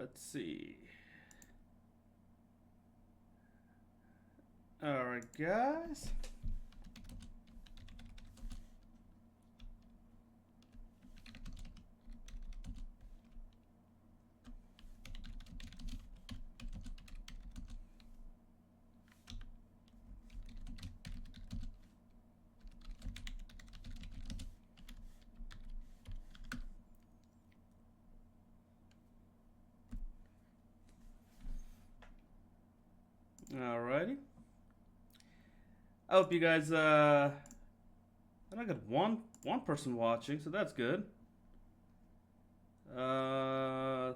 Let's see. All right, guys. Alrighty. I hope you guys. I got one person watching, so that's good. Uh,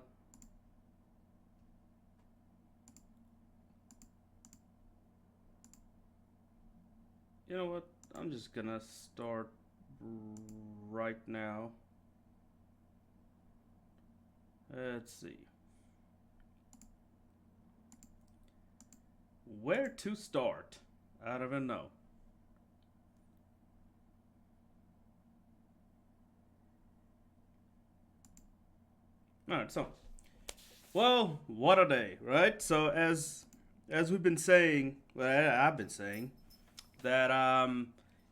you know what? I'm just gonna start right now. Let's see. Where to start? I don't even know. All right, so well, what a day, right? So as we've been saying, well, I've been saying that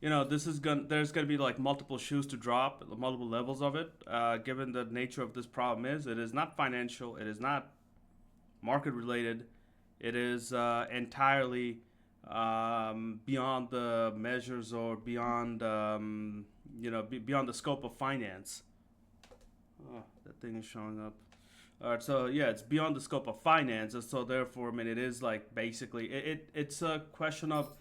this is gonna there's gonna be like multiple shoes to drop, multiple levels of it. Given the nature of this problem it is not financial, it is not market related, it is entirely beyond the measures or beyond beyond the scope of finance. Oh, that thing is showing up. All right, so yeah, it's beyond the scope of finance, and so therefore, I mean, it is like basically it's a question of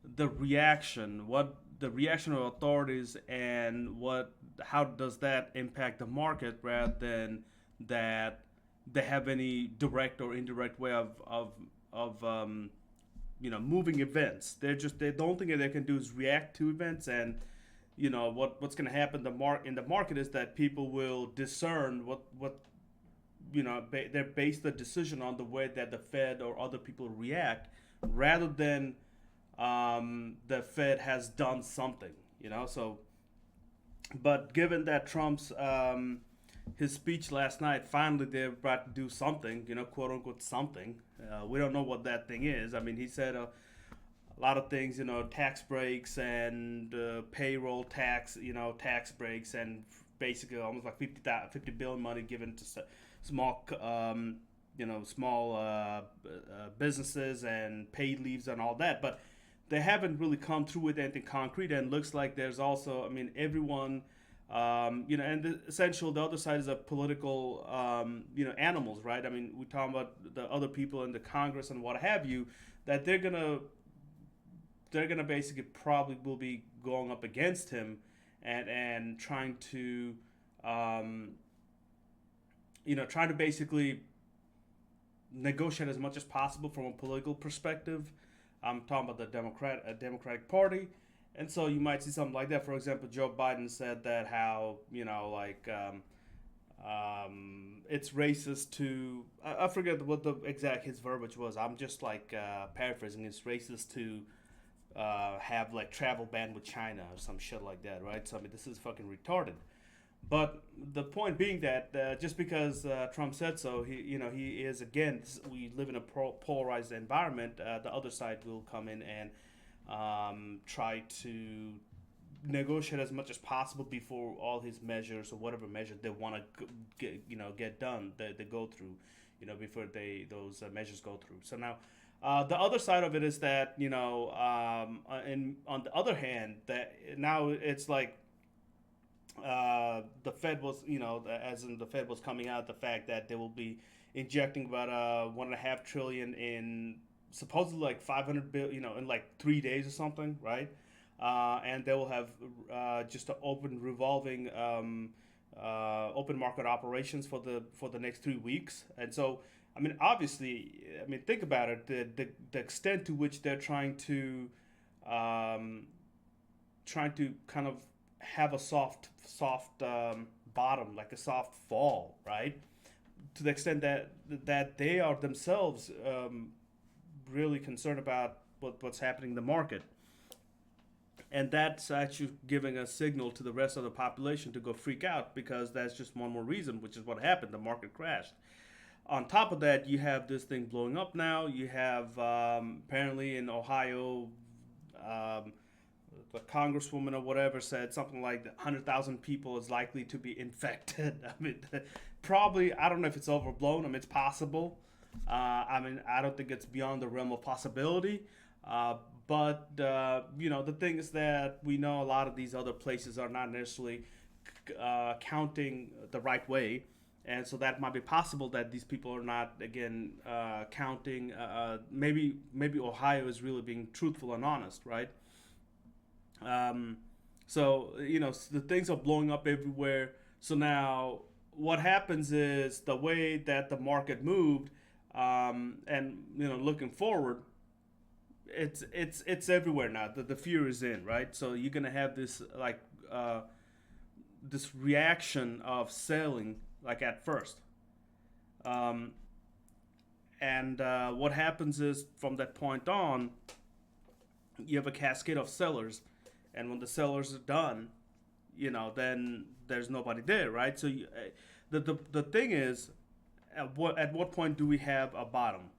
the reaction, what the reaction of authorities, and what how does that impact the market, rather than that they have any direct or indirect way of moving events. They the only thing that they can do is react to events, and what's going to happen in the market is that people will discern what they base the decision on the way that the Fed or other people react, rather than the Fed has done something. So but given that Trump's his speech last night, finally they're about to do something, quote unquote something. We don't know what that thing is. I mean, he said a lot of things, tax breaks and payroll tax, tax breaks, and basically almost like 50 billion money given to small, small businesses and paid leaves and all that. But they haven't really come through with anything concrete, and looks like there's also, I mean, everyone. And the essential, the other side is of political, animals, right? I mean, we talk about the other people in the Congress and what have you, that they're gonna basically probably will be going up against him, and trying to um, trying to basically negotiate as much as possible from a political perspective. I'm talking about the Democratic Party, and so you might see something like that. For example, Joe Biden said that how it's racist to I forget what the exact his verbiage was. I'm just like paraphrasing. It's racist to have like travel ban with China or some shit like that, right? So I mean, this is fucking retarded. But the point being that just because Trump said so, he is again. We live in a polarized environment. The other side will come in and try to negotiate as much as possible before all his measures or whatever measure they want to get done. They go through, before those measures go through. So now. The other side of it is that and on the other hand, that now it's like the Fed was, as in the Fed was coming out, the fact that they will be injecting about 1.5 trillion in supposedly like 500 billion, in like 3 days or something, right? And they will have just an open revolving open market operations for the next 3 weeks, and so. I mean, obviously, I mean, think about it. The extent to which they're um, trying to kind of have a soft bottom, like a soft fall, right? To the extent that they are themselves really concerned about what's happening in the market, and that's actually giving a signal to the rest of the population to go freak out, because that's just one more reason, which is what happened. The market crashed. On top of that, you have this thing blowing up now. You have apparently in Ohio, um, the congresswoman or whatever said something like 100,000 people is likely to be infected. I mean, probably, I don't know if it's overblown. I mean, it's possible. I mean, I don't think it's beyond the realm of possibility. But you know, the thing is that we know a lot of these other places are not necessarily counting the right way, and so that might be possible that these people are not again counting. Maybe Ohio is really being truthful and honest, right? Um, so you know the things are blowing up everywhere. So now what happens is the way that the market moved, and you know looking forward, it's everywhere now. The fear is in, right? So you're gonna have this like this reaction of selling like at first, um, and what happens is from that point on, you have a cascade of sellers, and when the sellers are done, you know, then there's nobody there, right? So the thing is, at what point do we have a bottom?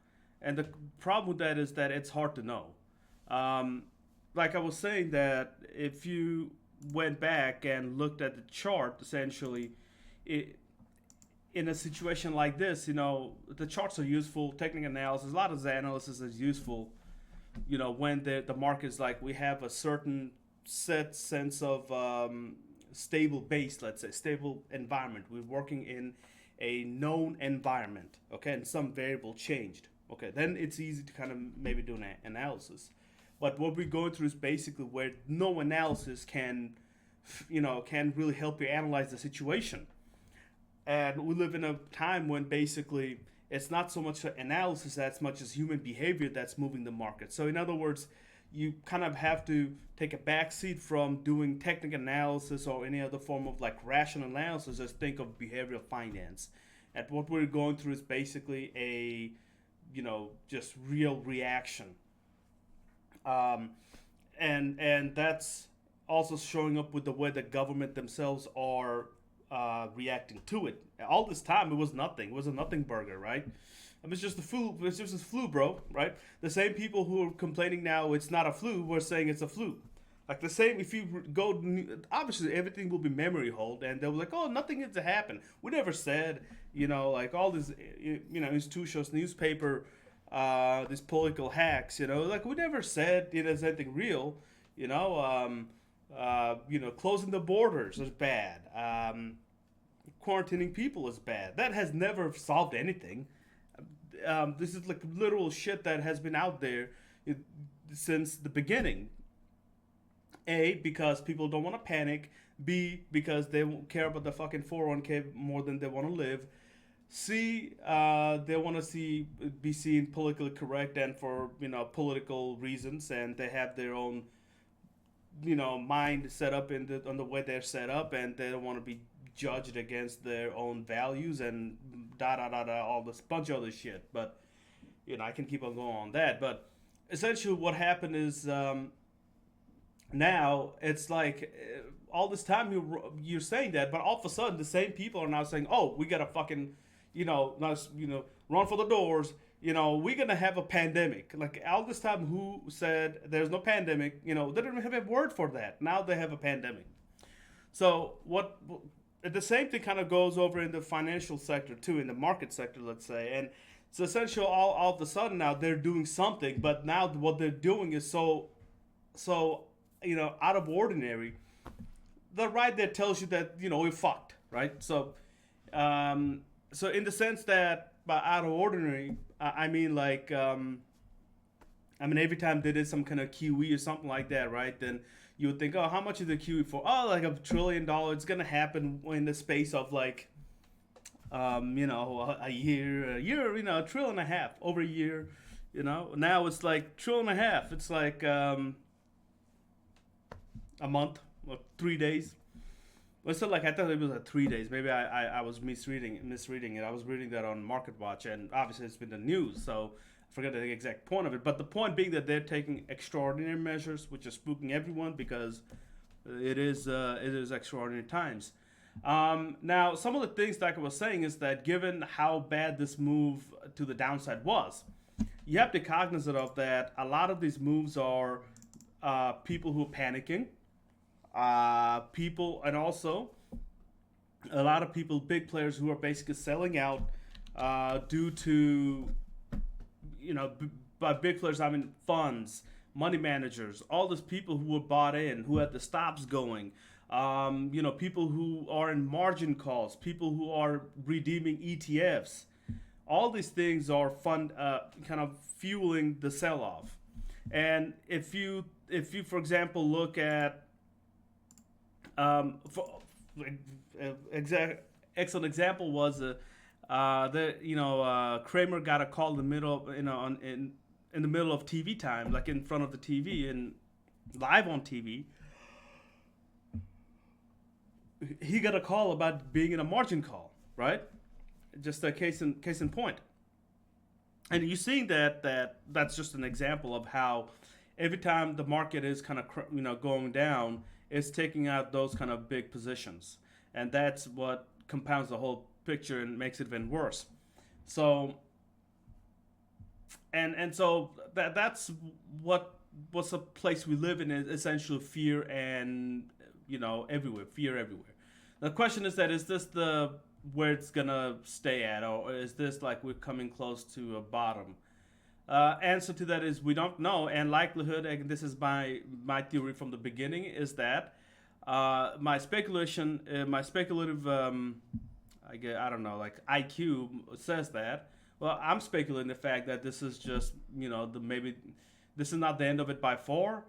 And the problem with that is that it's hard to know. Um, like I was saying, that if you went back and looked at the chart, essentially, it, in a situation like this, you know, the charts are useful. Technical analysis, a lot of the analysis is useful. You know, when the market is like we have a certain set sense of stable base, let's say stable environment. We're working in a known environment, okay, and some variable changed, okay. Then it's easy to kind of maybe do an analysis. But what we're going through is basically where no analysis can, you know, can really help you analyze the situation. And we live in a time when basically it's not so much analysis as much as human behavior that's moving the market. So in other words, you kind of have to take a backseat from doing technical analysis or any other form of like rational analysis. Just think of behavioral finance. And what we're going through is basically a, you know, just real reaction. Um, and that's also showing up with the way the government themselves are reacting to it. All this time, it was nothing. It was a nothing burger, right? I mean, it's just the flu. It's just a flu, bro, right? The same people who are complaining now it's not a flu were saying it's a flu. Like the same, if you go, obviously everything will be memory hold, and they'll be like, "Oh, nothing had to happen." We never said, you know, like all these, you know, institutions, newspaper, these political hacks, you know, like we never said it is anything real, you know, closing the borders is bad. Quarantining people is bad. That has never solved anything. This is like literal shit that has been out there it, since the beginning. A, because people don't want to panic. B, because they won't care about the fucking 401k more than they want to live. C, they want to be seen politically correct and for political reasons, and they have their own mind set up on the way they're set up, and they don't want to be judged against their own values and da da da da all this bunch of other shit. But I can keep on going on that. But essentially, what happened is now it's like all this time you're saying that, but all of a sudden the same people are now saying, "Oh, we gotta fucking not run for the doors." We're gonna have a pandemic. Like all this time, who said there's no pandemic? They didn't have a word for that. Now they have a pandemic. So what? The same thing kind of goes over in the financial sector too, in the market sector, let's say. And so essentially, all of a sudden now they're doing something, but now what they're doing is so out of ordinary. The right there tells you that we're fucked, right? So in the sense that by out of ordinary, I mean like every time they did some kind of QE or something like that, right? Then you would think, oh, how much is the QE for? Oh, like $1 trillion. It's gonna happen in the space of like a year, $1.5 trillion over a year. Now it's like $1.5 trillion. It's like a month or 3 days. Well, it's not like I thought it was 3 days. Maybe I was misreading it. I was reading that on Market Watch, and obviously it's been the news, so I forget the exact point of it. But the point being that they're taking extraordinary measures, which is spooking everyone because it is extraordinary times. Now, some of the things like I was saying is that given how bad this move to the downside was, you have to be cognizant of that. A lot of these moves are people who are panicking, people, and also a lot of people, big players who are basically selling out due to, by big players I mean funds, money managers, all those people who were bought in, who had the stops going. People who are in margin calls, people who are redeeming ETFs. All these things are fun, kind of fueling the sell-off. And if you, for example, look at for excellent example was Kramer got a call in the middle of, in the middle of TV time, like in front of the TV and live on TV. He got a call about being in a margin call, right? Just a case in point. And you're seeing that's just an example of how every time the market is kind of going down, it's taking out those kind of big positions, and that's what compounds the whole picture and makes it even worse. So so that's what's a place we live in is essentially fear and everywhere, fear everywhere. The question is that is this the where it's gonna stay at, or is this like we're coming close to a bottom? Answer to that is we don't know, and likelihood, and this is my theory from the beginning, is that my speculation, my speculative, I don't know, like IQ says that. Well, I'm speculating the fact that this is just the maybe this is not the end of it by four.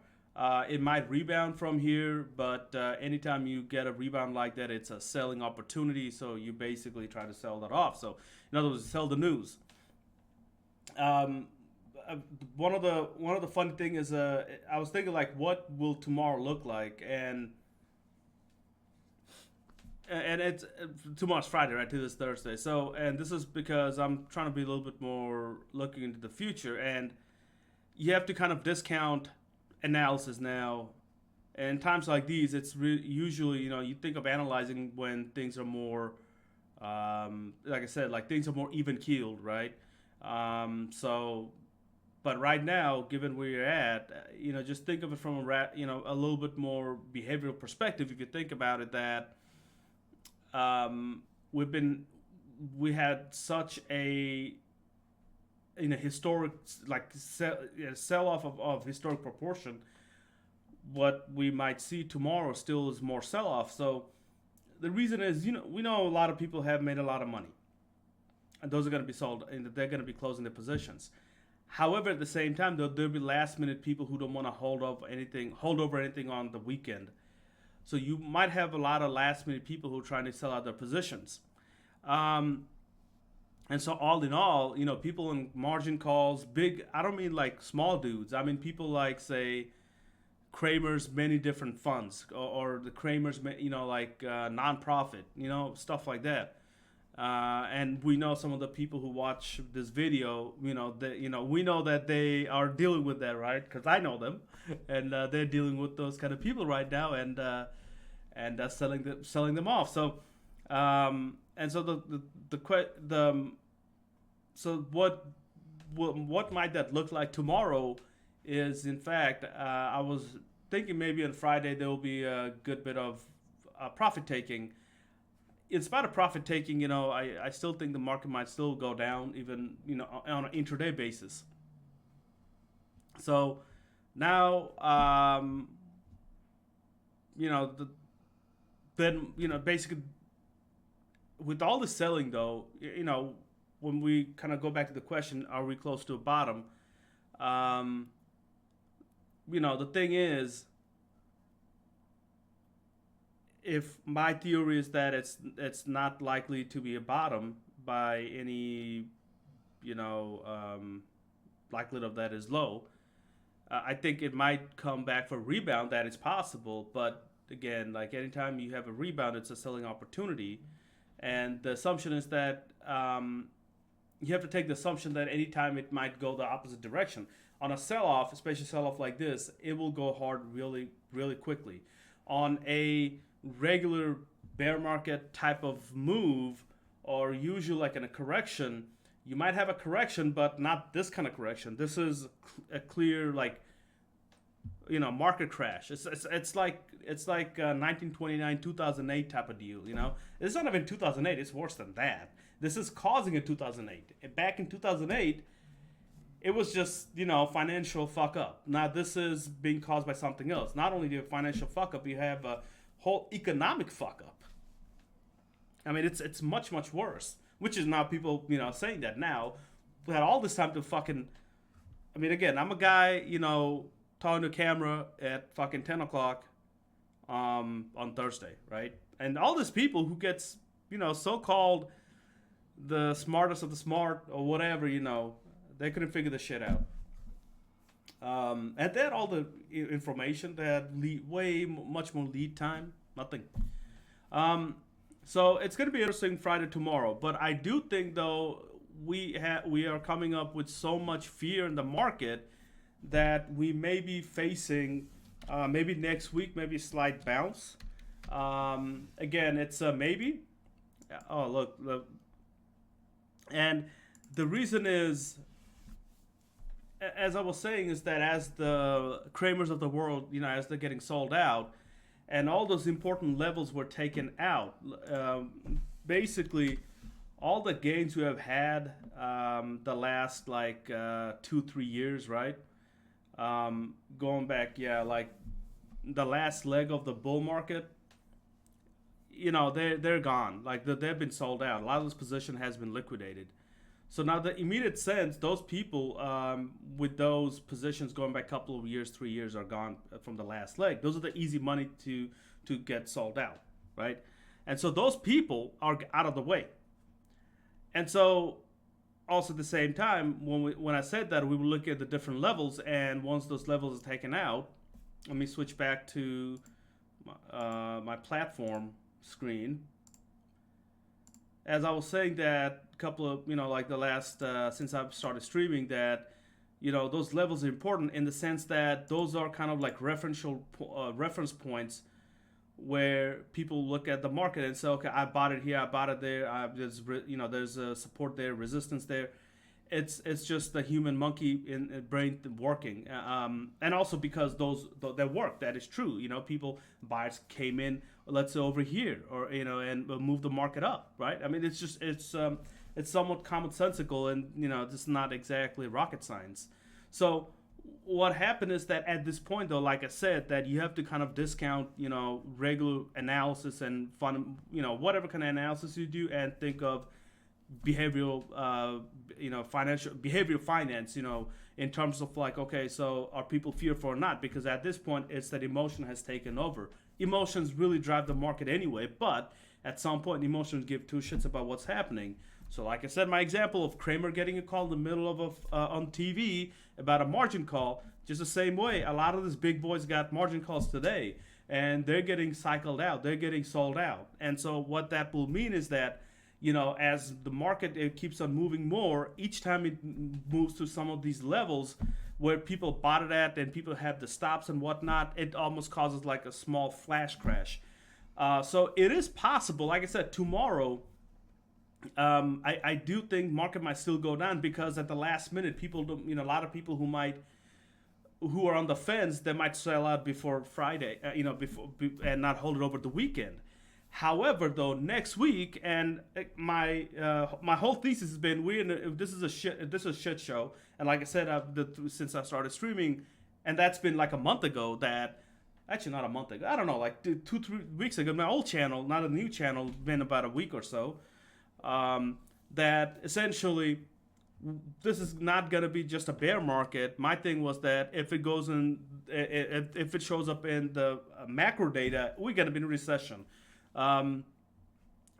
It might rebound from here, but anytime you get a rebound like that, it's a selling opportunity. So you basically try to sell that off. So in other words, sell the news. Um, one of the funny thing is I was thinking like what will tomorrow look like, and it's tomorrow's Friday, right? To this Thursday. So and this is because I'm trying to be a little bit more looking into the future, and you have to kind of discount analysis now. And times like these, it's usually you think of analyzing when things are more, like I said, like things are more even keeled, right? So but right now, given where you're at, just think of it from a little bit more behavioral perspective. If you think about it, that we've been we had such a historic like sell off of historic proportion. What we might see tomorrow still is more sell off. So the reason is we know a lot of people have made a lot of money, and those are going to be sold, and they're going to be closing their positions. However, at the same time, there'll be last minute people who don't want to hold over anything on the weekend. So you might have a lot of last minute people who are trying to sell out their positions. Um, and so all in all, people in margin calls, big, I don't mean like small dudes. I mean people like, say, Kramer's many different funds, or the Kramer's, like nonprofit, stuff like that. And we know some of the people who watch this video, that we know that they are dealing with that, right? Because I know them, and they're dealing with those kind of people right now, and selling them off. So, and so so what might that look like tomorrow? Is in fact, I was thinking maybe on Friday there will be a good bit of profit taking. In spite of profit taking, I still think the market might still go down, even on an intraday basis. So now, the, then basically with all the selling though, when we kind of go back to the question, are we close to a bottom? Um, the thing is, if my theory is that it's not likely to be a bottom by any you know likelihood of that is low, I think it might come back for a rebound. That is possible, but again, like anytime you have a rebound, it's a selling opportunity, and the assumption is that you have to take the assumption that anytime it might go the opposite direction. On a sell-off, especially sell-off like this, it will go hard really, really quickly. On a regular bear market type of move, or usually like in a correction, you might have a correction, but not this kind of correction. This is a clear like market crash. It's like 1929 2008 type of deal. It's not even 2008. It's worse than that. This is causing a 2008. Back in 2008, it was just financial fuck up. Now this is being caused by something else. Not only do you have financial fuck up, you have a whole economic fuck up. I mean, it's much much worse. Which is now people saying that now. We had all this time to fucking. I mean, again, I'm a guy talking to camera at fucking 10 o'clock on Thursday, right? And all these people who gets so-called the smartest of the smart or whatever, they couldn't figure the shit out. And they had all the information. They had much more lead time. Nothing. So it's going to be interesting Friday tomorrow. But I do think though we are coming up with so much fear in the market that we may be facing maybe next week, maybe a slight bounce. Again, it's a maybe. Oh look, and the reason is, as I was saying, is that as the Kramers of the world, as they're getting sold out, and all those important levels were taken out, basically, all the gains we have had the last 2-3 years, right? Going back, like the last leg of the bull market, they're gone. Like they've been sold out. A lot of this position has been liquidated. So now the immediate sense, those people with those positions going back a couple of years, 3 years, are gone from the last leg. Those are the easy money to get sold out, right? And so those people are out of the way. And so also at the same time, when I said that, we will look at the different levels, and once those levels are taken out, let me switch back to my platform screen. As I was saying that a couple of, like the last, since I've started streaming, that, those levels are important in the sense that those are kind of like reference points where people look at the market and say, okay, I bought it here, I bought it there, there's a support there, resistance there. It's just the human monkey in brain working, and also because they work. That is true. People, buyers came in, let's say over here, or and move the market up, right? I mean, it's somewhat commonsensical, and it's not exactly rocket science. So what happened is that at this point, though, like I said, that you have to kind of discount, regular analysis and fun, whatever kind of analysis you do, and think of behavioral, behavioral finance, in terms of like, okay, so are people fearful or not? Because at this point, it's that emotion has taken over. Emotions really drive the market anyway, but at some point, emotions give two shits about what's happening. So like I said, my example of Kramer getting a call in the middle of on TV about a margin call, just the same way, a lot of these big boys got margin calls today, and they're getting cycled out, they're getting sold out. And so what that will mean is that, as the market keeps on moving more, each time it moves to some of these levels where people bought it at and people have the stops and whatnot, it almost causes like a small flash crash. So it is possible, like I said, tomorrow, I do think market might still go down, because at the last minute, people don't, a lot of people who are on the fence, they might sell out before Friday, and not hold it over the weekend. However, though, next week, and my whole thesis has been this is a shit show, and like I said, since I started streaming, and that's been like a month ago. That actually not a month ago, I don't know, like 2-3 weeks ago. My old channel, not a new channel, been about a week or so. That essentially this is not going to be just a bear market. My thing was that if it goes in, if it shows up in the macro data, we're going to be in a recession.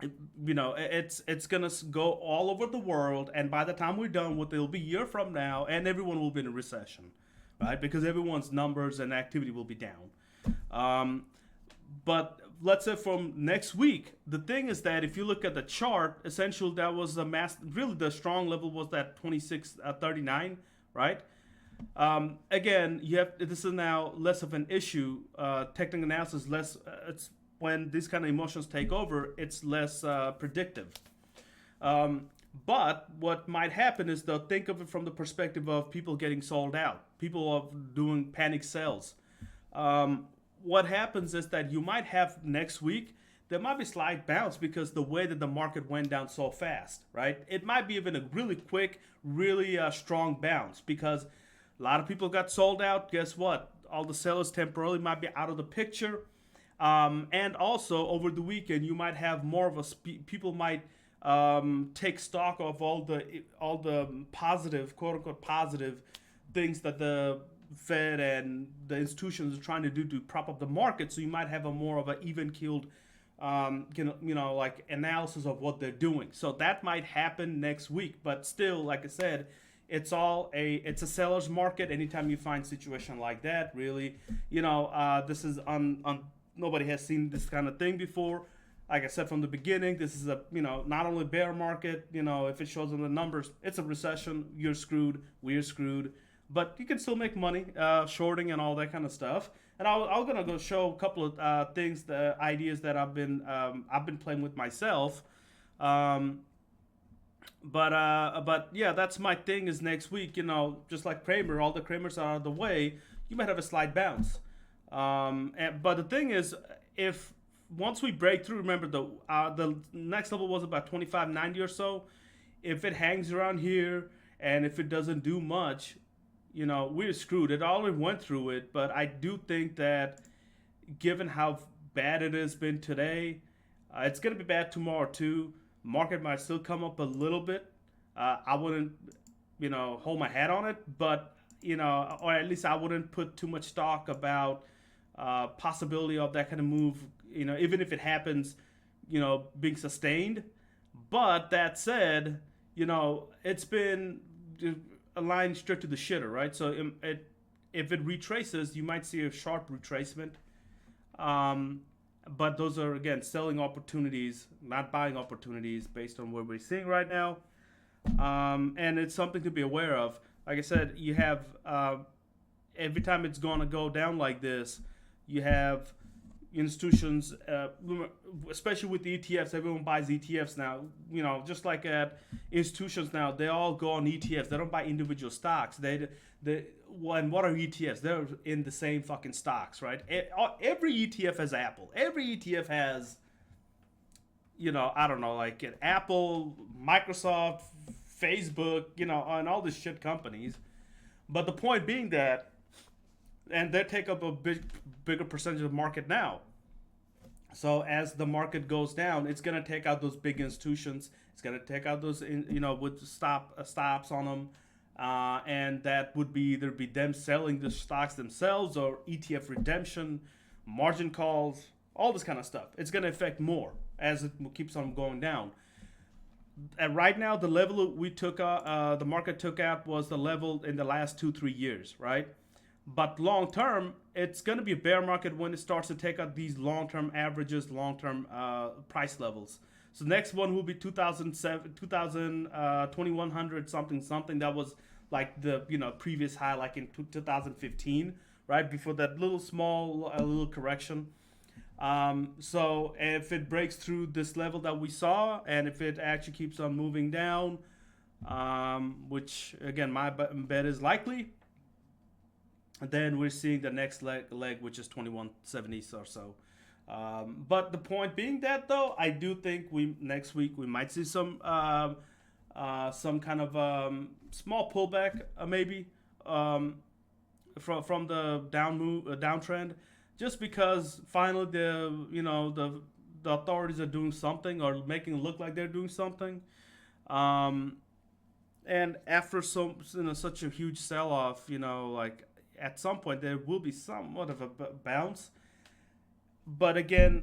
It's gonna go all over the world, and by the time we're done with it, it'll be a year from now, and everyone will be in a recession, right? Because everyone's numbers and activity will be down. But let's say from next week, the thing is that if you look at the chart, essentially that was really the strong level was that 26.39, right? Again, this is now less of an issue. Technical analysis less. when these kind of emotions take over, it's less predictive. Um, but what might happen is they'll think of it from the perspective of people getting sold out, people of doing panic sales. Um, what happens is that you might have next week, there might be slight bounce because the way that the market went down so fast, right? It might be even a really quick, really strong bounce because a lot of people got sold out. Guess what? All the sellers temporarily might be out of the picture. And also over the weekend, you might have more of a people might take stock of all the positive, quote unquote, positive things that the Fed and the institutions are trying to do to prop up the market. So you might have a more of an even keeled, like analysis of what they're doing. So that might happen next week. But still, like I said, it's a seller's market. Anytime you find a situation like that, really, this is on nobody has seen this kind of thing before. Like I said from the beginning, this is a not only bear market. If it shows in the numbers, it's a recession. You're screwed. We're screwed. But you can still make money, shorting and all that kind of stuff. And I'm gonna go show a couple of things, the ideas that I've been playing with myself. Um, but yeah, that's my thing. Is next week, just like Kramer, all the Kramers are out of the way. You might have a slight bounce. But the thing is, if once we break through, remember the next level was about 25.90 or so. If it hangs around here and if it doesn't do much, we're screwed. It already went through it, but I do think that given how bad it has been today, it's going to be bad tomorrow too. Market might still come up a little bit. I wouldn't, hold my hat on it, but or at least I wouldn't put too much stock about possibility of that kind of move. Even if it happens, being sustained. But that said, it's been a line straight to the shitter, right? So if it retraces, you might see a sharp retracement. Um, but those are again selling opportunities, not buying opportunities based on what we're seeing right now. And it's something to be aware of. Like I said, you have every time it's going to go down like this, you have institutions, especially with the ETFs. Everyone buys ETFs now. Just like at institutions now, they all go on ETFs. They don't buy individual stocks. And what are ETFs? They're in the same fucking stocks, right? Every ETF has Apple. Every ETF has, I don't know, like an Apple, Microsoft, Facebook, and all these shit companies. But the point being that, and they take up a bigger percentage of the market now. So as the market goes down, it's gonna take out those big institutions. It's gonna take out those, with stops on them, and that would be either be them selling the stocks themselves or ETF redemption, margin calls, all this kind of stuff. It's gonna affect more as it keeps on going down. And right now, the level the market took out was the level in the last 2-3 years, right? But long term, it's going to be a bear market when it starts to take out these long term averages, long term price levels. So the next one will be 2007, 2100 something something. That was like the previous high, like in 2015, right before that little correction. So if it breaks through this level that we saw, and if it actually keeps on moving down, which again my bet is likely, then we're seeing the next leg which is 2170 or so. But the point being that though, I do think next week we might see some kind of small pullback, maybe from the downtrend, just because finally the authorities are doing something or making it look like they're doing something. And after such a huge sell off, like at some point there will be somewhat of a bounce. But again,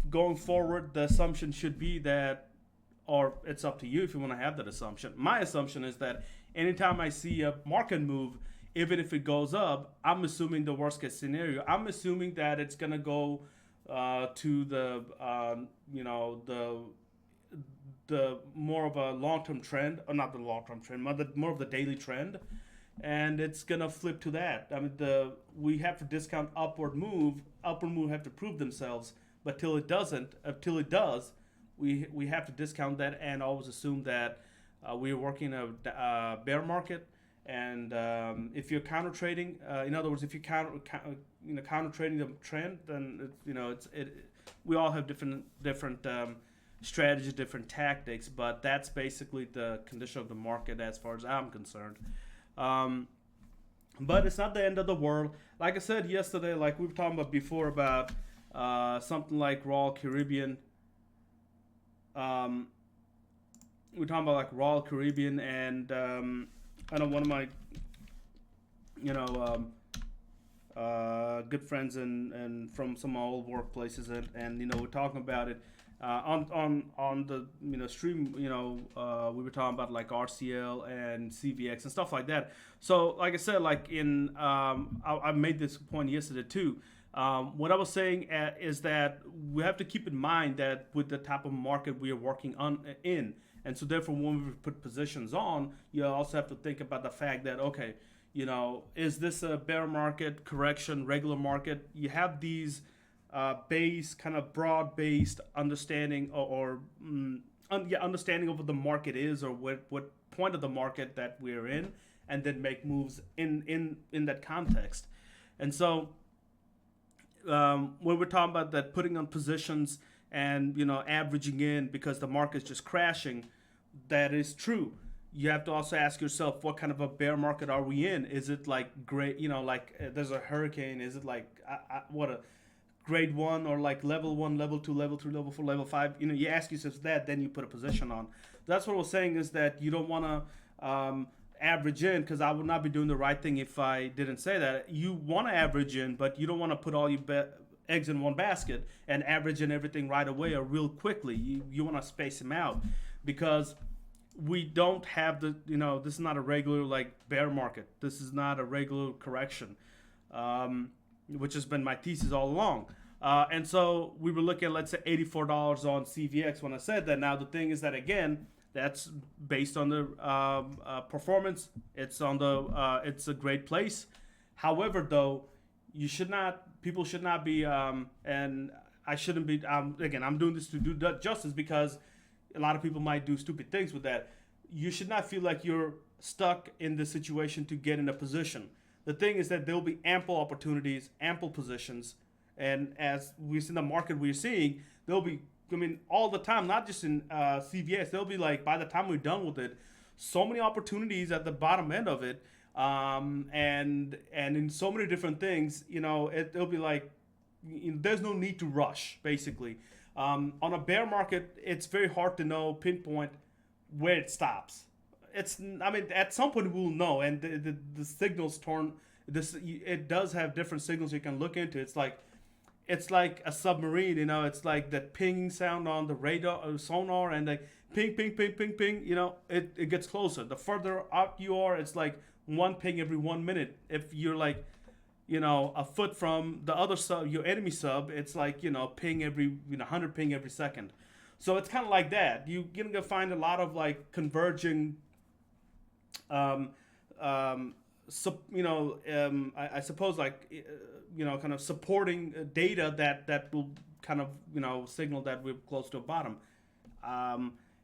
going forward, the assumption should be that, or it's up to you if you want to have that assumption. My assumption is that anytime I see a market move, even if it goes up, I'm assuming the worst case scenario. I'm assuming that it's gonna go to the more of a long term trend, or not the long term trend, but more of the daily trend, and it's gonna flip to that. I mean, we have to discount upward move have to prove themselves But till it doesn't, till it does, we have to discount that and always assume that we're working in a bear market. And if you're counter trading, in other words, if you counter trading the trend, then we all have different strategies, different tactics, but that's basically the condition of the market as far as I'm concerned. Um, but it's not the end of the world. Like I said yesterday, like we were talking about before about something like Royal Caribbean. Um, we are talking about like Royal Caribbean, and I know one of my you know good friends and from some old workplaces, and we're talking about it on the stream. We were talking about like RCL and CVX and stuff like that. So like I said, like I made this point yesterday too. What I was saying is that we have to keep in mind that with the type of market we are working on in, and so therefore when we put positions on, you also have to think about the fact that okay, is this a bear market, correction, regular market? You have these base, kind of broad based understanding understanding of what the market is or what point of the market that we're in, and then make moves in that context. And so when we're talking about that, putting on positions and averaging in because the market's just crashing, that is true. You have to also ask yourself, what kind of a bear market are we in? Is it like great, like there's a hurricane? Is it like what a grade one, or like level one, level two, level three, level four, level five? You ask yourself that, then you put a position on. That's what I was saying, is that you don't want to average in, because I would not be doing the right thing if I didn't say that. You want to average in, but you don't want to put all your eggs in one basket and average in everything right away or real quickly. You want to space them out, because we don't have this is not a regular like bear market. This is not a regular correction, which has been my thesis all along. And so we were looking at, let's say, $84 on CVX when I said that. Now the thing is that, again, that's based on the performance. It's on it's a great place. However, though, people should not be, and I shouldn't be. Again, I'm doing this to do justice, because a lot of people might do stupid things with that. You should not feel like you're stuck in this situation to get in a position. The thing is that there will be ample opportunities, ample positions, and as we see in the market we're seeing, there'll be, all the time, not just in CVS, there'll be like, by the time we're done with it, so many opportunities at the bottom end of it, and in so many different things, it'll be like, there's no need to rush, basically. On a bear market, it's very hard to pinpoint where it stops. At some point we'll know, and the signals turn. It does have different signals you can look into. It's like a submarine. It's like that pinging sound on the radar or sonar, and like ping, ping, ping, ping, ping. It gets closer. The further out you are, it's like one ping every 1 minute. If you're like, a foot from the other sub, your enemy sub, it's like, ping every, 100 ping every second. So it's kind of like that. You're gonna find a lot of like converging, um, I suppose like, kind of supporting data that will kind of, signal that we're close to a bottom.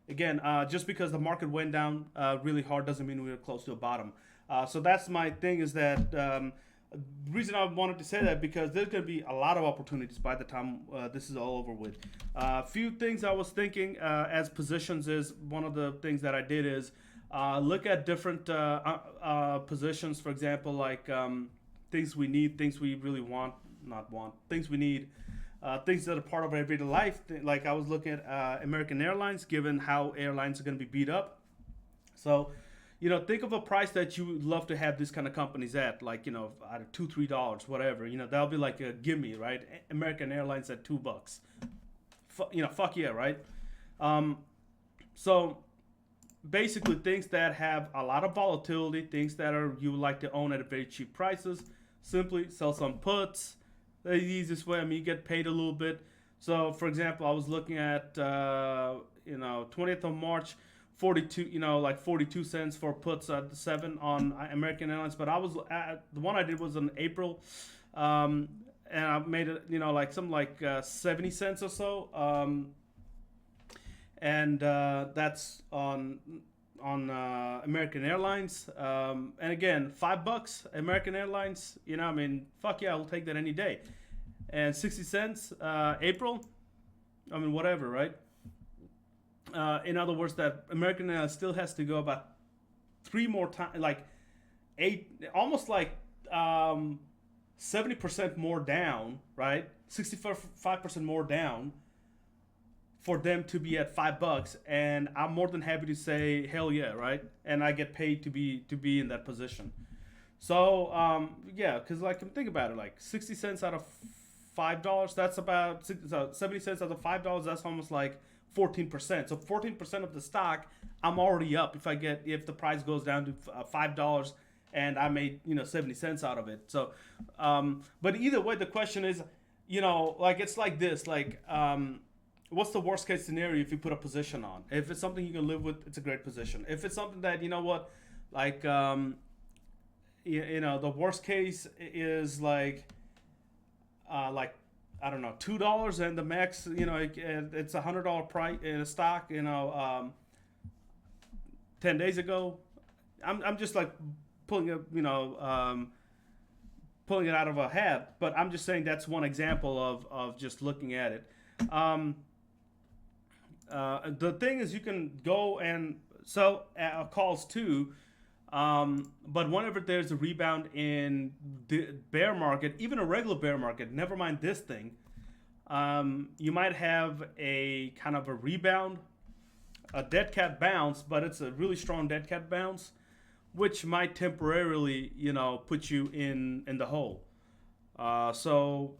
Again, just because the market went down really hard doesn't mean we're close to a bottom. So that's my thing, is that the reason I wanted to say that, because there's going to be a lot of opportunities by the time this is all over with. A few things I was thinking as positions is, one of the things that I did is look at different positions. For example, like things we need, things we really want, not want, things we need, things that are part of our everyday life. Like I was looking at American Airlines, given how airlines are going to be beat up. So think of a price that you would love to have these kind of companies at, like, at $2, $3, whatever. That'll be like a gimme, right? American Airlines at $2. Fuck yeah, right? So basically, things that have a lot of volatility, things that you would like to own at very cheap prices, simply sell some puts. The easiest way, you get paid a little bit. So, for example, I was looking at, 20th of March, 42, like 42 cents for puts at 7 on American Airlines. But the one I did was in April, and I made it, like some like 70 cents or so. And that's on American Airlines. And again, $5, American Airlines. I mean, fuck yeah, I'll take that any day. And 60 cents, April. I mean, whatever, right? In other words, that American Airlines still has to go about three more times, like eight, almost like 70% more down, right? 65% more down for them to be at $5, and I'm more than happy to say hell yeah, right? And I get paid to be in that position. So yeah, because like think about it, like 60 cents out of $5, that's about 70 cents out of $5. That's almost like 14%. So 14% of the stock, I'm already up if the price goes down to $5 and I made 70 cents out of it. So, but either way, the question is, like it's like this, like. What's the worst case scenario if you put a position on? If it's something you can live with, it's a great position. If it's something that like the worst case is like I don't know, $2 and the max, it's $100 price in a stock. 10 days ago, I'm just like pulling it, pulling it out of a hat. But I'm just saying that's one example of just looking at it. The thing is, you can go and sell calls too, but whenever there's a rebound in the bear market, even a regular bear market, never mind this thing, you might have a kind of a rebound, a dead cat bounce, but it's a really strong dead cat bounce, which might temporarily, put you in the hole. So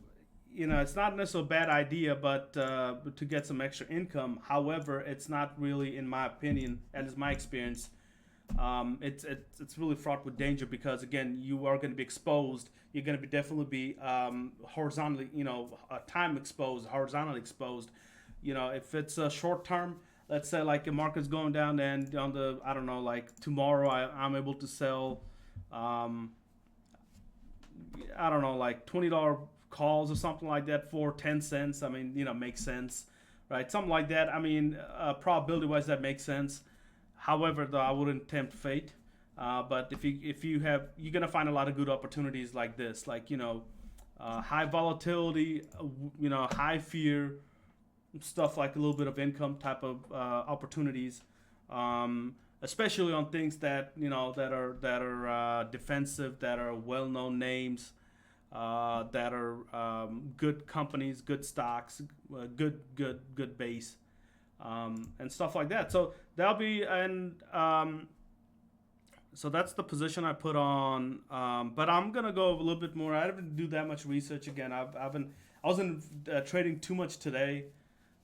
it's not necessarily a bad idea, but to get some extra income. However, it's not really, in my opinion, and it's my experience, it's really fraught with danger because, again, you are going to be exposed. You're going to definitely be horizontally, time exposed, horizontally exposed. If it's a short term, let's say like the market's going down and on the, I don't know, like tomorrow I'm able to sell, I don't know, like $20 calls or something like that for 10 cents. I mean, makes sense, right? Something like that. I mean, probability wise, that makes sense. However, though, I wouldn't tempt fate. But if you have, you're gonna find a lot of good opportunities like this, like high volatility, high fear stuff, like a little bit of income type of opportunities, especially on things that that are defensive, that are well-known names. That are good companies, good stocks, good base, and stuff like that. So that'll be, and so that's the position I put on. But I'm gonna go a little bit more. I didn't do that much research again. I wasn't trading too much today.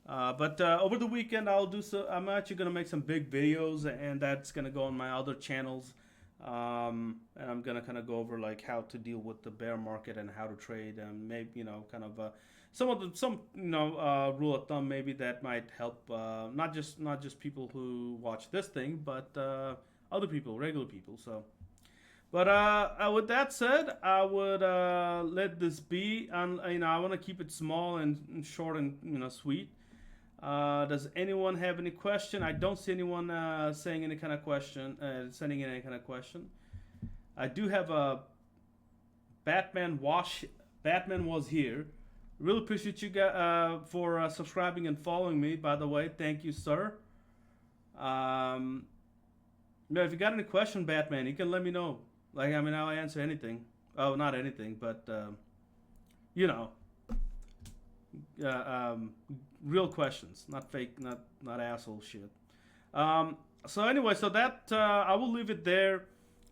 But over the weekend I'll do so. I'm actually gonna make some big videos, and that's gonna go on my other channels. And I'm gonna kind of go over like how to deal with the bear market and how to trade, and maybe kind of some rule of thumb maybe that might help not just people who watch this thing, but other people, regular people. So, but with that said, I would let this be, and I want to keep it small and short and sweet. Does anyone have any question? I don't see anyone saying any kind of question, sending in any kind of question. I do have a Batman was here. Really appreciate you guys for subscribing and following me. By the way, thank you, sir. If you got any question, Batman, you can let me know. Like, I mean, I'll answer anything. Oh, not anything, but real questions, not fake, not asshole shit. So anyway, so that I will leave it there,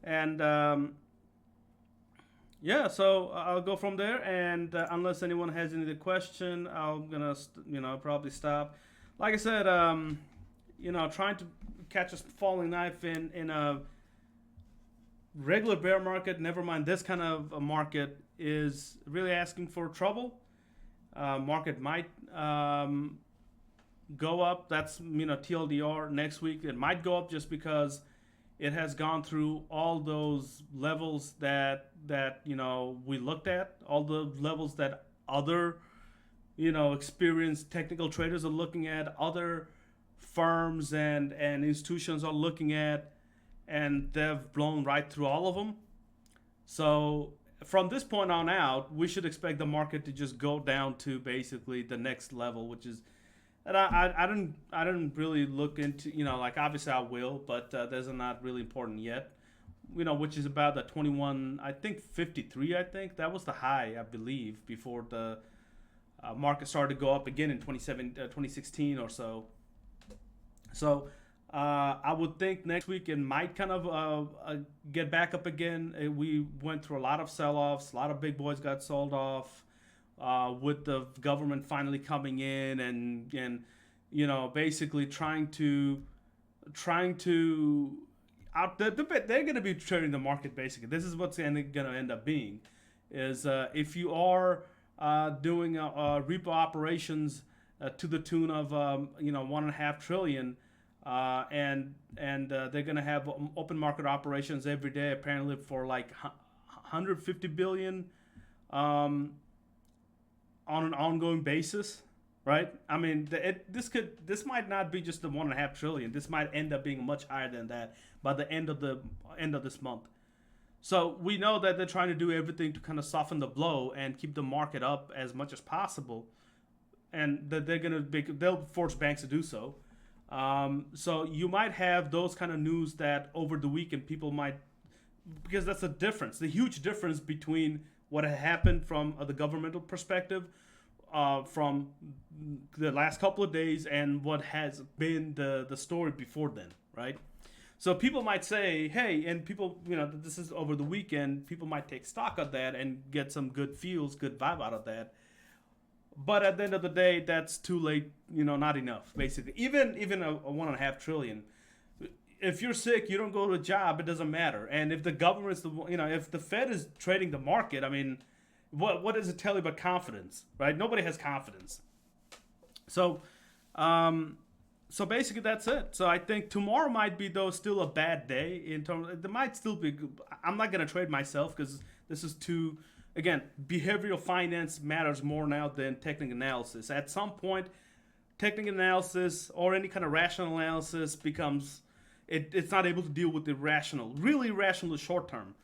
and yeah, so I'll go from there, and unless anyone has any other question, I'm gonna probably stop. Like I said, trying to catch a falling knife in a regular bear market, never mind this kind of a market, is really asking for trouble. Market might go up. That's TLDR next week. It might go up just because It has gone through all those levels that we looked at, all the levels that other experienced technical traders are looking at, other firms and institutions are looking at, and they've blown right through all of them. So from this point on out, we should expect the market to just go down to basically the next level, which is, and I didn't really look into, like, obviously I will, but those are not really important yet. Which is about the 21, I think 53. I think that was the high, I believe, before the market started to go up again in 2016 or so. So I would think next week it might kind of get back up again. We went through a lot of sell-offs. A lot of big boys got sold off with the government finally coming in and basically trying to they're going to be trading the market basically. This is what's going to end up being is if you are doing repo operations to the tune of 1.5 trillion, and they're going to have open market operations every day apparently for like 150 billion on an ongoing basis, right? I mean, this might not be just the 1.5 trillion. This might end up being much higher than that by the end of this month. So we know that they're trying to do everything to kind of soften the blow and keep the market up as much as possible, and that they'll force banks to do so. So you might have those kind of news that over the weekend people might, because that's the difference, the huge difference between what had happened from the governmental perspective from the last couple of days and what has been the story before then, right? So people might say, hey, and people, this is over the weekend, people might take stock of that and get some good feels, good vibe out of that. But at the end of the day, that's too late, not enough, basically. Even a 1.5 trillion. If you're sick, you don't go to a job, it doesn't matter. And if the government's if the Fed is trading the market, I mean, what does it tell you about confidence, right? Nobody has confidence. So, so basically that's it. So I think tomorrow might be though still a bad day in terms. There might still be. I'm not gonna trade myself because this is too. Again, behavioral finance matters more now than technical analysis. At some point, technical analysis or any kind of rational analysis becomes it's not able to deal with the rational, really rational short term.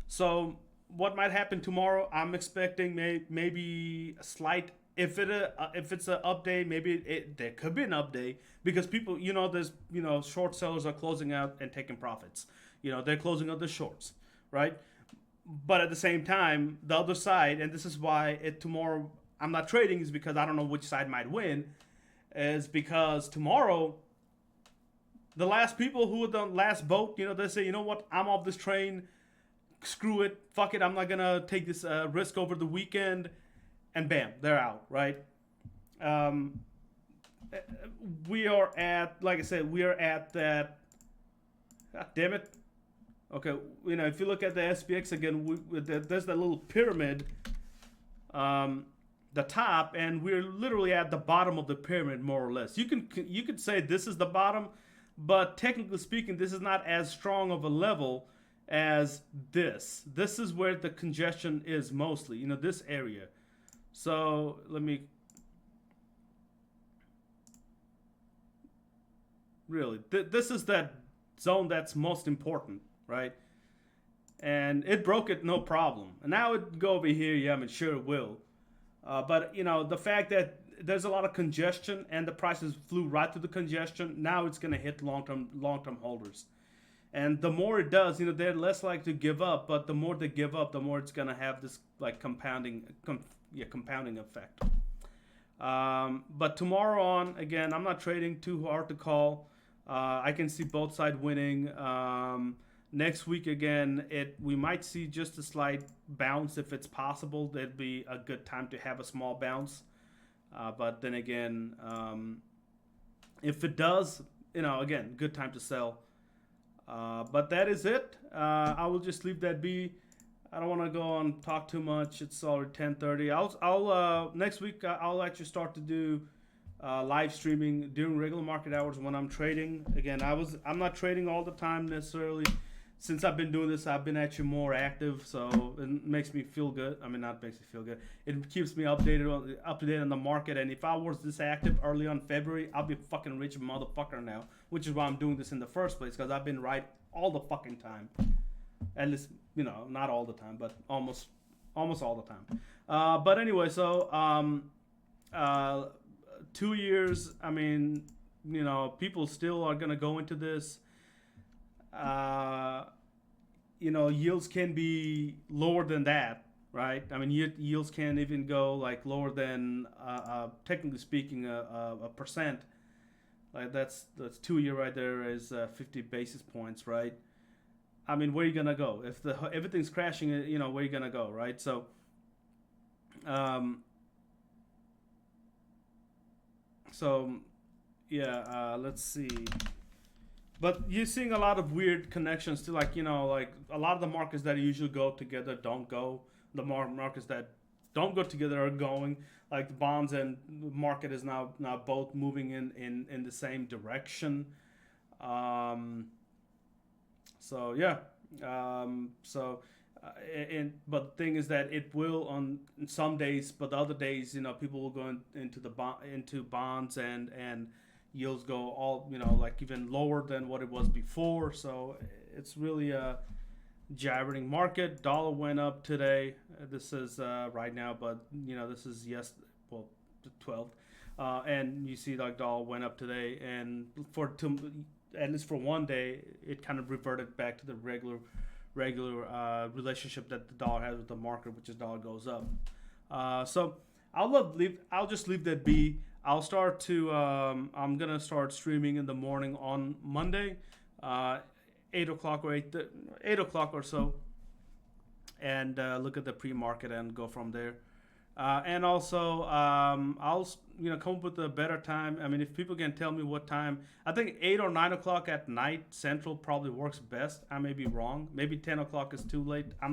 So what might happen tomorrow? I'm expecting maybe a slight. If it's an update, maybe there could be an update because people, there's short sellers are closing out and taking profits. They're closing out the shorts, right? But at the same time, the other side, and this is why tomorrow I'm not trading, is because I don't know which side might win. Is because tomorrow, the last people who are the last boat, they say, you know what, I'm off this train. Screw it, fuck it. I'm not gonna take this risk over the weekend, and bam, they're out, right? We are at, like I said, we are at that. God damn it. Okay, if you look at the SPX again, there's that little pyramid, the top, and we're literally at the bottom of the pyramid, more or less. You could say this is the bottom, but technically speaking, this is not as strong of a level as this. This is where the congestion is mostly, this area. So let me really, this is that zone that's most important. Right? And it broke it no problem. And now it go over here, yeah, I'm sure it will. But the fact that there's a lot of congestion and the prices flew right through the congestion, now it's gonna hit long-term holders. And the more it does, they're less likely to give up, but the more they give up, the more it's gonna have this like compounding effect. But tomorrow on, again, I'm not trading, too hard to call. I can see both sides winning. Next week again, we might see just a slight bounce if it's possible. That'd be a good time to have a small bounce. But then again, if it does, again, good time to sell. But that is it. I will just leave that be. I don't want to go on talk too much. It's already 10:30. I'll next week I'll actually start to do live streaming during regular market hours when I'm trading. Again, I'm not trading all the time necessarily. Since I've been doing this, I've been actually more active, so it makes me feel good. I mean, not makes me feel good. It keeps me up to date on the market. And if I was this active early on February, I'll be a fucking rich motherfucker now. Which is why I'm doing this in the first place, because I've been right all the fucking time. At least, not all the time, but almost all the time. But anyway, so uh, 2 years. I mean, people still are gonna go into this. Uh, Yields can be lower than that, right? I mean, yields can even go like lower than, technically speaking, a percent. Like that's 2 year right there is 50 basis points, right? I mean, where are you gonna go if the everything's crashing? Where are you gonna go, right? Um, so yeah, let's see. But you're seeing a lot of weird connections to, like, like a lot of the markets that usually go together don't go. The markets that don't go together are going. Like the bonds and the market is now both moving in the same direction. Um, so yeah. So and but the thing is that it will on some days, but the other days, people will go into into bonds, and yields go all, like even lower than what it was before. So it's really a gyrating market. Dollar went up today. This is right now, but this is well, the 12th. And you see like dollar went up today, and at least for one day, it kind of reverted back to the regular relationship that the dollar has with the market, which is dollar goes up. So I'll just leave that be. I'm gonna start streaming in the morning on Monday, uh, 8 o'clock or 8 o'clock or so, and look at the pre-market and go from there. And also, I'll come up with a better time. I mean, if people can tell me what time, I think 8 or 9 o'clock at night Central probably works best. I may be wrong. Maybe 10 o'clock is too late. I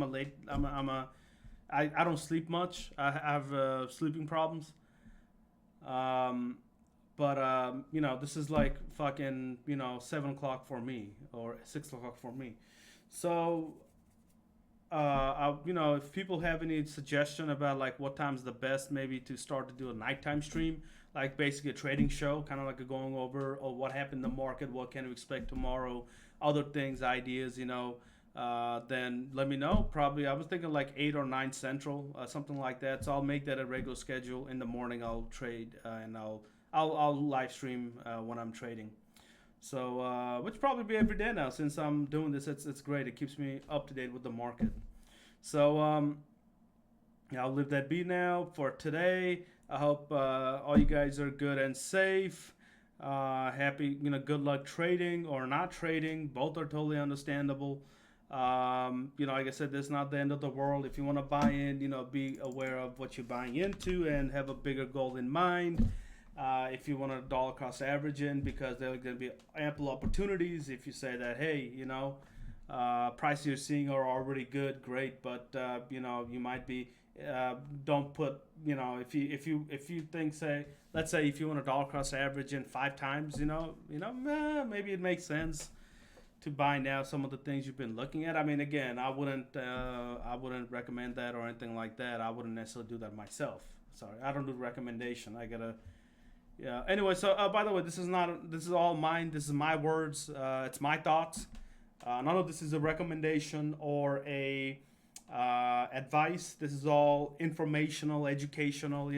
don't sleep much. I have sleeping problems. Um, but this is like fucking 7 o'clock for me or 6 o'clock for me. So if people have any suggestion about like what time's the best, maybe to start to do a nighttime stream, like basically a trading show, kind of like a going over or what happened in the market, what can we expect tomorrow, other things, ideas, then let me know. Probably I was thinking like 8 or 9 Central, something like that. So I'll make that a regular schedule. In the morning, I'll trade, and I'll live stream when I'm trading. So, which probably be every day now since I'm doing this. It's great. It keeps me up to date with the market. So, yeah, I'll leave that be now for today. I hope all you guys are good and safe. Happy, good luck trading or not trading. Both are totally understandable. Like I said, this is not the end of the world. If you want to buy in, be aware of what you're buying into and have a bigger goal in mind. If you want to dollar cost average in, because there are going to be ample opportunities. If you say that, hey, prices you're seeing are already good, great, but you might be, don't put, if you think, say, let's say if you want to dollar cost average in 5 times, maybe it makes sense to buy now some of the things you've been looking at. I mean, again, I wouldn't recommend that or anything like that. I wouldn't necessarily do that myself. Sorry, I don't do recommendation. I gotta. Yeah. Anyway, so by the way, this is not. This is all mine. This is my words. It's my thoughts. None of this is a recommendation or a advice. This is all informational, educational.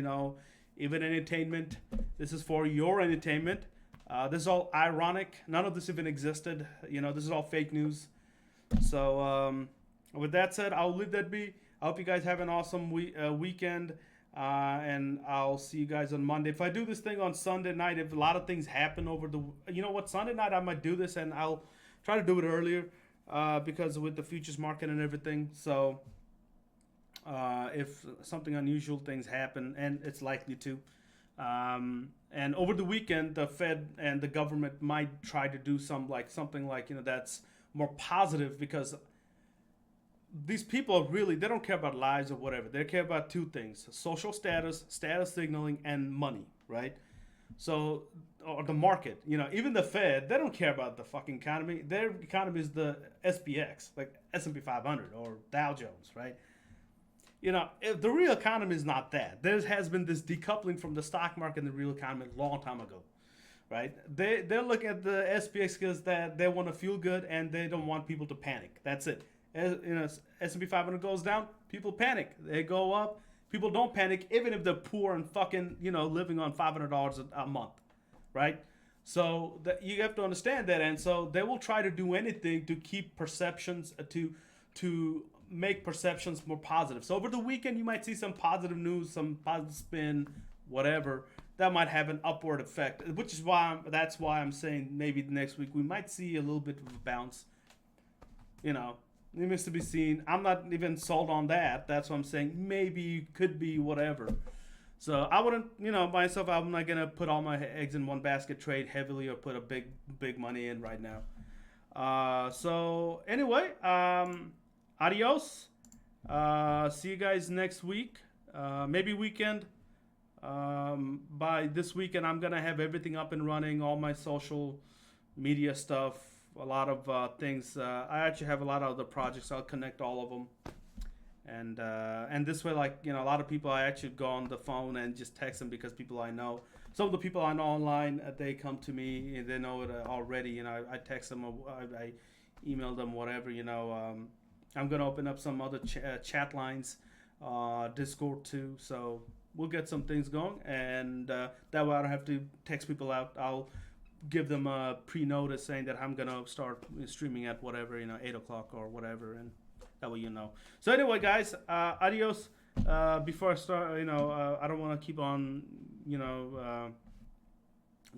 Even entertainment. This is for your entertainment. This is all ironic. None of this even existed. This is all fake news. So, with that said, I'll leave that be. I hope you guys have an awesome weekend. And I'll see you guys on Monday. If I do this thing on Sunday night, if a lot of things happen over Sunday night I might do this, and I'll try to do it earlier, because with the futures market and everything. So, if something unusual things happen, and it's likely to, and over the weekend, the Fed and the government might try to do something like that's more positive, because these people really, they don't care about lives or whatever. They care about two things: social status, status signaling, and money, right? So, or the market, even the Fed, they don't care about the fucking economy. Their economy is the SPX, like S&P 500 or Dow Jones, right? If the real economy is not that. There has been this decoupling from the stock market and the real economy a long time ago, right? They look at the SPX because that they want to feel good and they don't want people to panic. That's it. S&P 500 goes down, people panic. They go up, people don't panic, even if they're poor and fucking living on $500 a month, right? So that you have to understand that, and so they will try to do anything to keep perceptions to make perceptions more positive. So over the weekend, you might see some positive news, some positive spin, whatever that might have an upward effect. Which is that's why I'm saying maybe next week we might see a little bit of a bounce. You know, it remains to be seen. I'm not even sold on that. That's what I'm saying. Maybe could be whatever. So I wouldn't, myself. I'm not gonna put all my eggs in one basket, trade heavily, or put a big money in right now. So anyway, adios. See you guys next week. Maybe weekend. By this weekend, I'm gonna have everything up and running, all my social media stuff, a lot of things. I actually have a lot of other projects. I'll connect all of them, and this way, like a lot of people, I actually go on the phone and just text them because people I know. Some of the people I know online, they come to me and they know it already. I text them, I email them, whatever. I'm gonna open up some other chat lines, Discord too. So we'll get some things going, and that way I don't have to text people out. I'll give them a pre-notice saying that I'm gonna start streaming at whatever 8 o'clock or whatever, and that way. So anyway, guys, adios. Before I start, I don't want to keep on,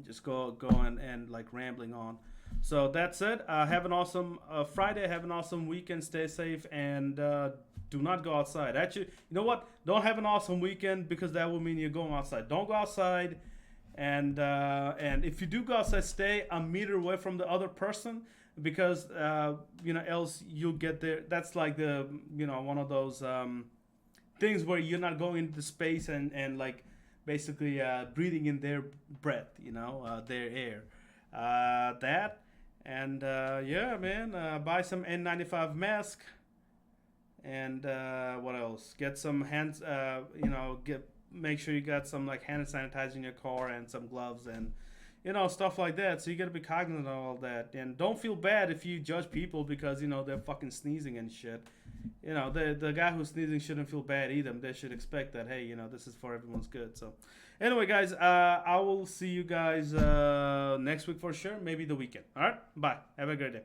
just go and like rambling on. So that's it. Have an awesome Friday. Have an awesome weekend. Stay safe and do not go outside. Actually, you know what? Don't have an awesome weekend because that will mean you're going outside. Don't go outside. And if you do go outside, stay a meter away from the other person because else you'll get there. That's like the one of those things where you're not going into space and like basically breathing in their breath, their air. That and yeah, man, buy some N95 mask and what else? Get some hands. Make sure you got some like hand sanitizer in your car and some gloves and stuff like that. So you gotta be cognizant of all that, and don't feel bad if you judge people because they're fucking sneezing and shit. The guy who's sneezing shouldn't feel bad either. They should expect that, hey, this is for everyone's good. So anyway, guys, I will see you guys next week for sure. Maybe the weekend. All right, bye. Have a great day.